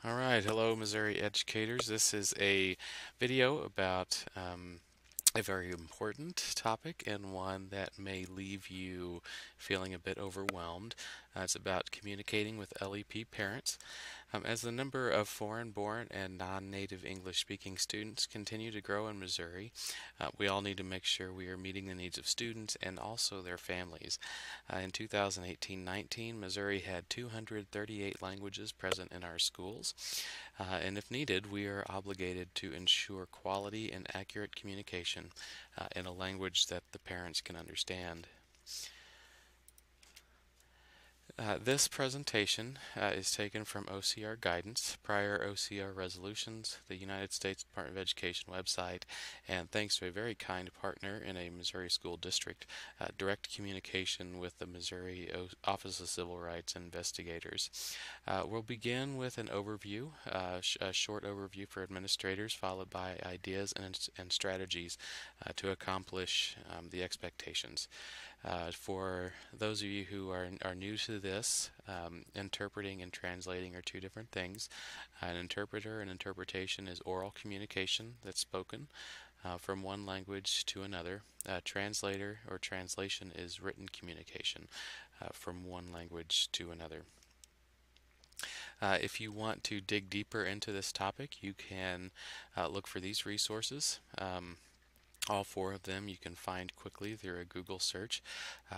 All right, hello Missouri educators. This is a video about a very important topic and one that may leave you feeling a bit overwhelmed. It's about communicating with LEP parents. As the number of foreign-born and non-native English-speaking students continue to grow in Missouri, we all need to make sure we are meeting the needs of students and also their families. In 2018-19, Missouri had 238 languages present in our schools, and if needed, we are obligated to ensure quality and accurate communication in a language that the parents can understand. This presentation is taken from OCR guidance, prior OCR resolutions, the United States Department of Education website, and thanks to a very kind partner in a Missouri school district, direct communication with the Missouri Office of Civil Rights Investigators. We'll begin with an overview, a short overview for administrators, followed by ideas and strategies to accomplish the expectations. For those of you who are new to this, interpreting and translating are two different things. An interpreter and interpretation is oral communication that's spoken from one language to another. A translator or translation is written communication from one language to another. If you want to dig deeper into this topic, you can look for these resources. All four of them you can find quickly through a Google search,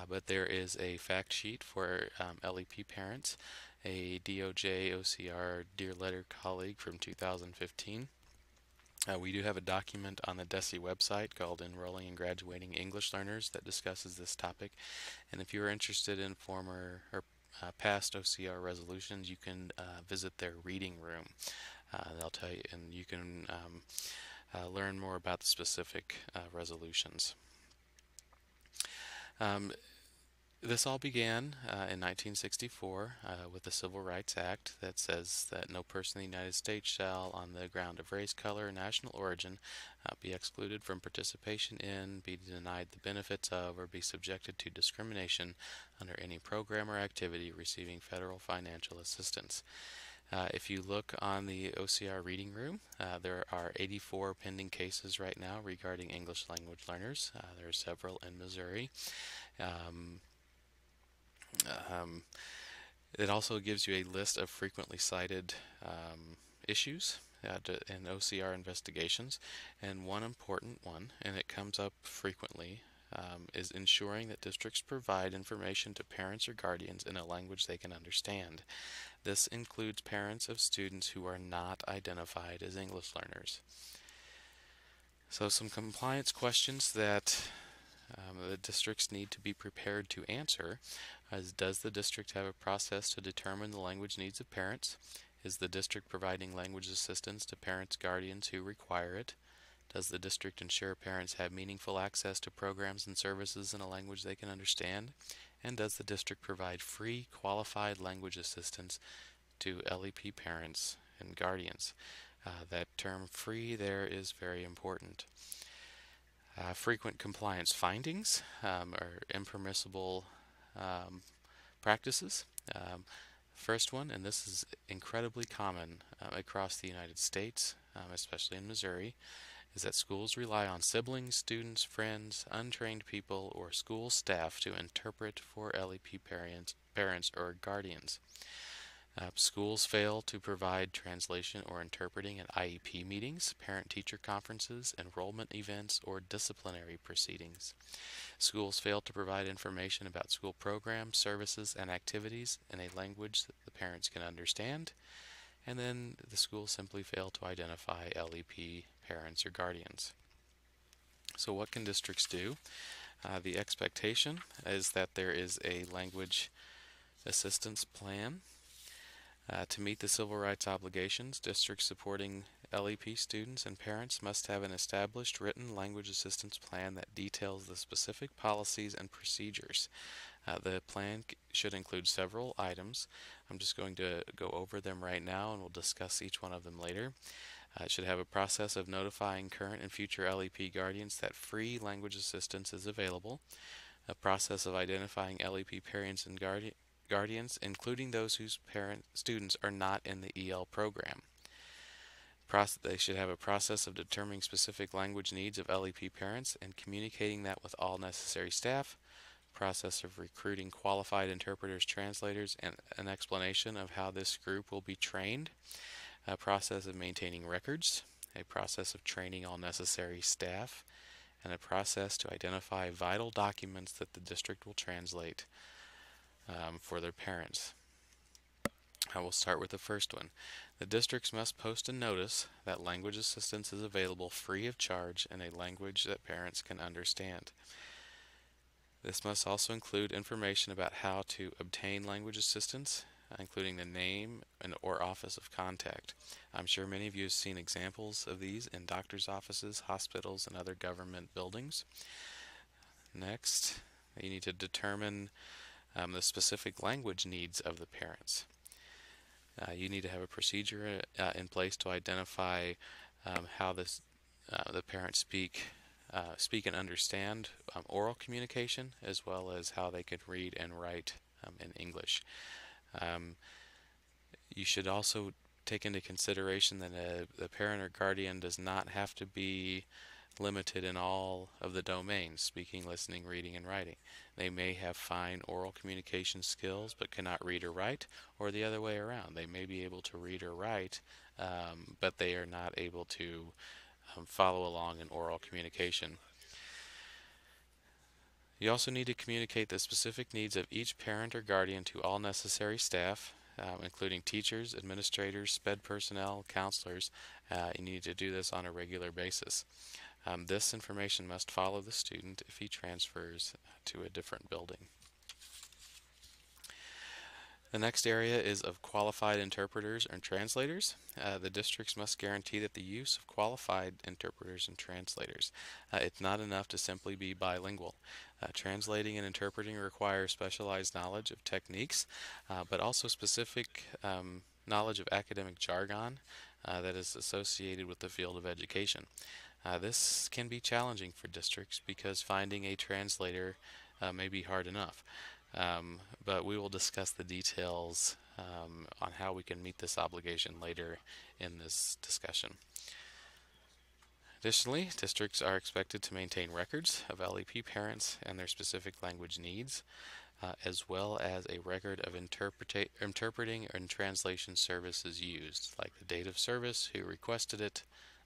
but there is a fact sheet for LEP parents, a DOJ OCR Dear Letter colleague from 2015. We do have a document on the DESE website called Enrolling and Graduating English Learners that discusses this topic, and if you are interested in former or past OCR resolutions, you can visit their reading room. They'll tell you, and you can learn more about the specific resolutions. This all began in 1964 with the Civil Rights Act that says that no person in the United States shall, on the ground of race, color, or national origin, be excluded from participation in, be denied the benefits of, or be subjected to discrimination under any program or activity receiving federal financial assistance. If you look on the OCR reading room, there are 84 pending cases right now regarding English language learners. There are several in Missouri. It also gives you a list of frequently cited issues in OCR investigations, and one important one, and it comes up frequently, is ensuring that districts provide information to parents or guardians in a language they can understand. This includes parents of students who are not identified as English learners. So some compliance questions that the districts need to be prepared to answer is: does the district have a process to determine the language needs of parents? Is the district providing language assistance to parents, guardians who require it? Does the district ensure parents have meaningful access to programs and services in a language they can understand? And does the district provide free, qualified language assistance to LEP parents and guardians? That term free there is very important. Frequent compliance findings or impermissible practices. First one, and this is incredibly common across the United States, especially in Missouri, is that schools rely on siblings, students, friends, untrained people, or school staff to interpret for LEP parents or guardians. Schools fail to provide translation or interpreting at IEP meetings, parent-teacher conferences, enrollment events, or disciplinary proceedings. Schools fail to provide information about school programs, services, and activities in a language that the parents can understand. And then the schools simply fail to identify LEP parents or guardians. So what can districts do? The expectation is that there is a language assistance plan. To meet the civil rights obligations, districts supporting LEP students and parents must have an established written language assistance plan that details the specific policies and procedures. The plan should include several items. I'm just going to go over them right now, and we'll discuss each one of them later. It should have a process of notifying current and future LEP guardians that free language assistance is available, a process of identifying LEP parents and guardians, including those whose students are not in the EL program. They should have a process of determining specific language needs of LEP parents and communicating that with all necessary staff, process of recruiting qualified interpreters, translators, and an explanation of how this group will be trained, a process of maintaining records, a process of training all necessary staff, and a process to identify vital documents that the district will translate for their parents. I will start with the first one. The districts must post a notice that language assistance is available free of charge in a language that parents can understand. This must also include information about how to obtain language assistance, including the name or office of contact. I'm sure many of you have seen examples of these in doctors' offices, hospitals, and other government buildings. Next, you need to determine the specific language needs of the parents. You need to have a procedure in place to identify how the parents speak and understand oral communication, as well as how they could read and write in English. You should also take into consideration that the parent or guardian does not have to be limited in all of the domains: speaking, listening, reading, and writing. They may have fine oral communication skills but cannot read or write, or the other way around. They may be able to read or write, but they are not able to follow along in oral communication. You also need to communicate the specific needs of each parent or guardian to all necessary staff, including teachers, administrators, SPED personnel, counselors. You need to do this on a regular basis. This information must follow the student if he transfers to a different building. The next area is of qualified interpreters and translators. The districts must guarantee that the use of qualified interpreters and translators. It's not enough to simply be bilingual. Translating and interpreting requires specialized knowledge of techniques, but also specific knowledge of academic jargon that is associated with the field of education. This can be challenging for districts because finding a translator may be hard enough. But we will discuss the details on how we can meet this obligation later in this discussion. Additionally, districts are expected to maintain records of LEP parents and their specific language needs, as well as a record of interpreting and translation services used, like the date of service, who requested it,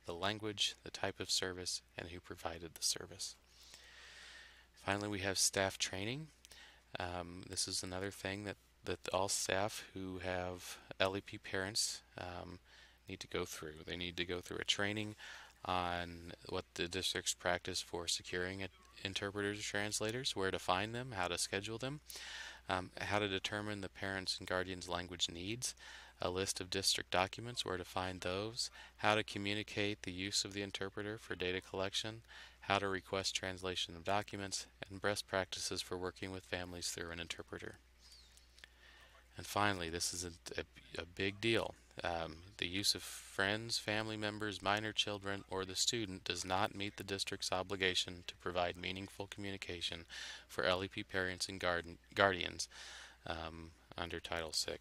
the language, the type of service, and who provided the service. Finally, we have staff training. This is another thing that all staff who have LEP parents need to go through. They need to go through a training on what the district's practice for securing interpreters or translators, where to find them, how to schedule them, how to determine the parents' and guardians' language needs, a list of district documents, where to find those, how to communicate the use of the interpreter for data collection, how to request translation of documents, and best practices for working with families through an interpreter. And finally, this is a big deal. The use of friends, family members, minor children, or the student does not meet the district's obligation to provide meaningful communication for LEP parents and guardians under Title VI.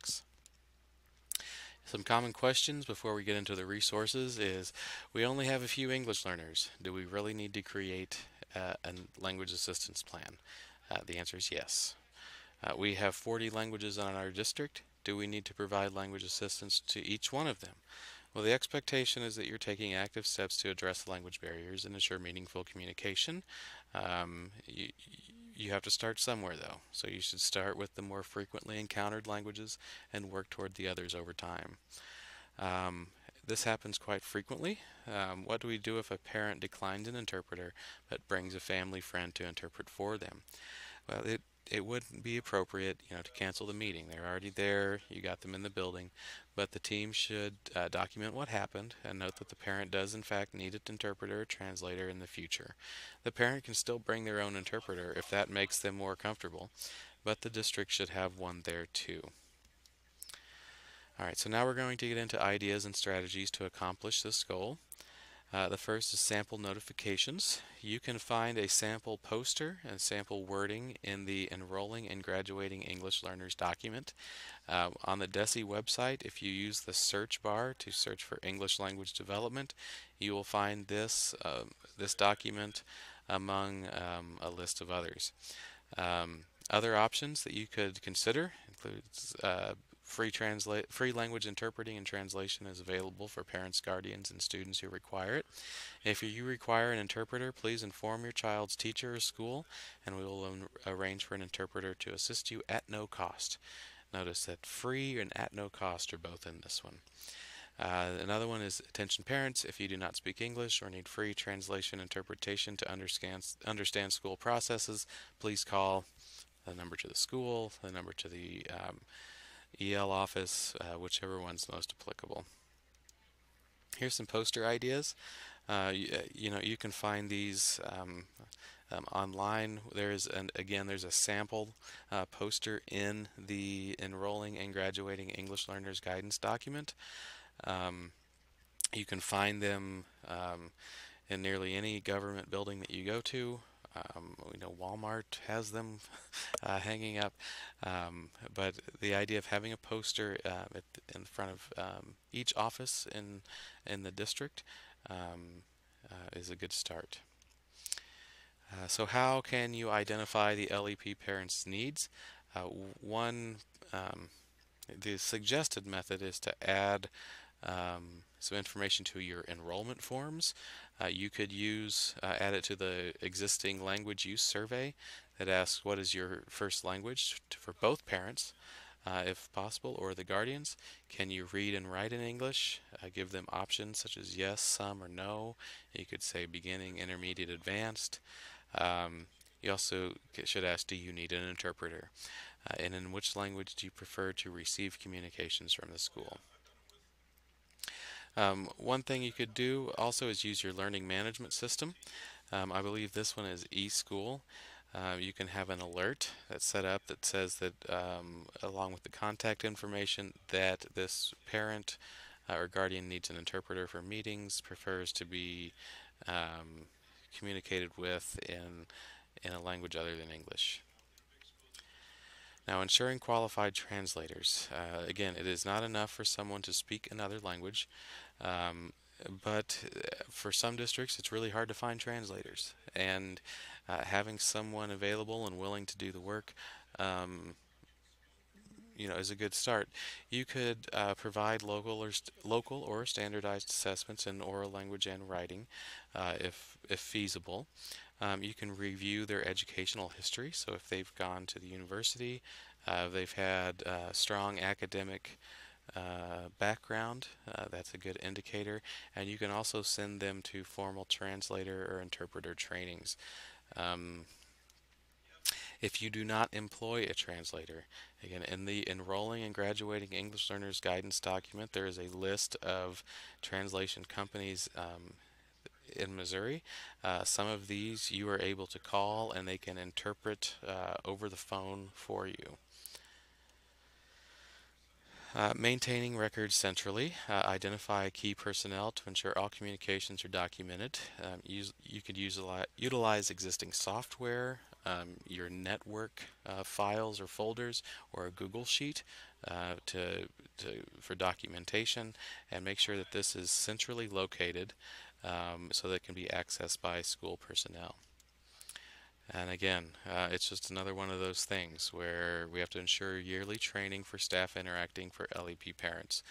Some common questions before we get into the resources is, we only have a few English learners. Do we really need to create a language assistance plan? The answer is yes. We have 40 languages in our district. Do we need to provide language assistance to each one of them? Well, the expectation is that you're taking active steps to address language barriers and ensure meaningful communication. You have to start somewhere, though, so you should start with the more frequently encountered languages and work toward the others over time. This happens quite frequently. What do we do if a parent declines an interpreter but brings a family friend to interpret for them? Well, it wouldn't be appropriate, to cancel the meeting. They're already there, you got them in the building, but the team should document what happened and note that the parent does in fact need an interpreter or translator in the future. The parent can still bring their own interpreter if that makes them more comfortable, but the district should have one there too. Alright, so now we're going to get into ideas and strategies to accomplish this goal. The first is sample notifications. You can find a sample poster and sample wording in the Enrolling and Graduating English Learners document. On the DESE website, if you use the search bar to search for English language development, you will find this document among a list of others. Other options that you could consider includes free language interpreting and translation is available for parents, guardians, and students who require it. If you require an interpreter, please inform your child's teacher or school, and we will arrange for an interpreter to assist you at no cost. Notice that free and at no cost are both in this one. Another one is attention parents. If you do not speak English or need free translation interpretation to understand school processes, please call the number to the school, the number to the EL office, whichever one's most applicable. Here's some poster ideas. You can find these online. There's a sample poster in the Enrolling and Graduating English Learners Guidance document. You can find them in nearly any government building that you go to. We know Walmart has them hanging up, but the idea of having a poster in front of each office in the district is a good start. So how can you identify the LEP parents' needs? One, the suggested method is to add some information to your enrollment forms. You could add it to the existing language use survey that asks what is your first language for both parents, if possible, or the guardians. Can you read and write in English? Give them options such as yes, some, or no. You could say beginning, intermediate, advanced. You also should ask, do you need an interpreter? And in which language do you prefer to receive communications from the school? One thing you could do also is use your learning management system. I believe this one is eSchool. You can have an alert that's set up that says that along with the contact information that this parent or guardian needs an interpreter for meetings, prefers to be communicated with in a language other than English. Now, ensuring qualified translators. Again, it is not enough for someone to speak another language, but for some districts it's really hard to find translators. And having someone available and willing to do the work is a good start. You could provide local or standardized assessments in oral language and writing, if feasible. You can review their educational history. So if they've gone to the university, they've had strong academic background, that's a good indicator. And you can also send them to formal translator or interpreter trainings. If you do not employ a translator, again, in the Enrolling and Graduating English Learners Guidance document, there is a list of translation companies in Missouri. Some of these you are able to call and they can interpret over the phone for you. Maintaining records centrally. Identify key personnel to ensure all communications are documented. You could utilize existing software, your network files or folders, or a Google Sheet for documentation, and make sure that this is centrally located so that it can be accessed by school personnel. And again, it's just another one of those things where we have to ensure yearly training for staff interacting for LEP parents.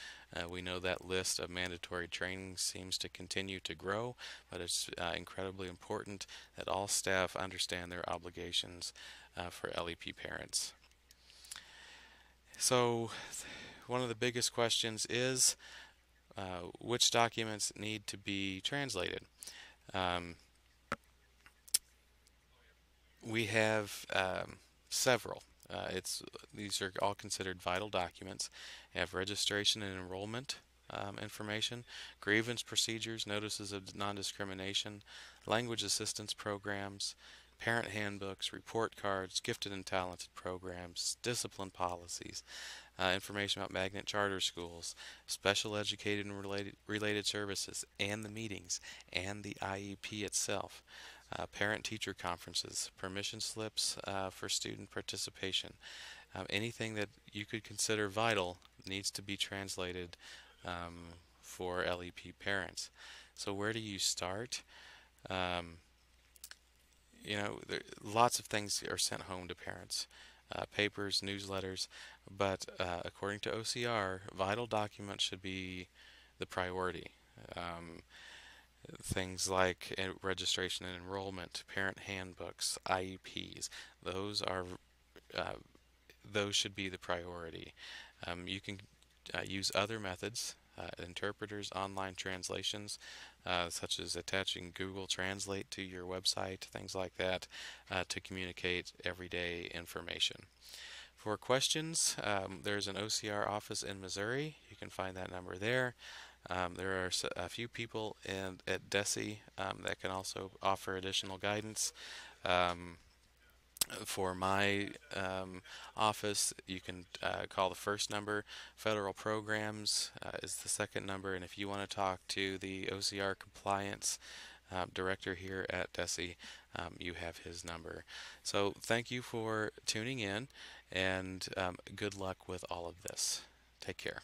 We know that list of mandatory training seems to continue to grow, but it's incredibly important that all staff understand their obligations for LEP parents. So one of the biggest questions is which documents need to be translated? We have several. These are all considered vital documents. We have registration and enrollment information, grievance procedures, notices of non-discrimination, language assistance programs, parent handbooks, report cards, gifted and talented programs, discipline policies, information about magnet charter schools, special educated and related services, and the meetings, and the IEP itself. Parent-teacher conferences, permission slips for student participation. Anything that you could consider vital needs to be translated for LEP parents. So where do you start? Um, Lots of things are sent home to parents, papers, newsletters, but according to OCR, vital documents should be the priority. Um, Things like registration and enrollment, parent handbooks, IEPs, those are uh, those should be the priority. You can use other methods, interpreters, online translations, such as attaching Google Translate to your website, things like that, to communicate everyday information. For questions, there's an OCR office in Missouri. You can find that number there. There are a few people at DESE that can also offer additional guidance. Um, for my office, you can call the first number. Federal Programs is the second number, and if you want to talk to the OCR compliance director here at DESE, you have his number. So thank you for tuning in, and good luck with all of this. Take care.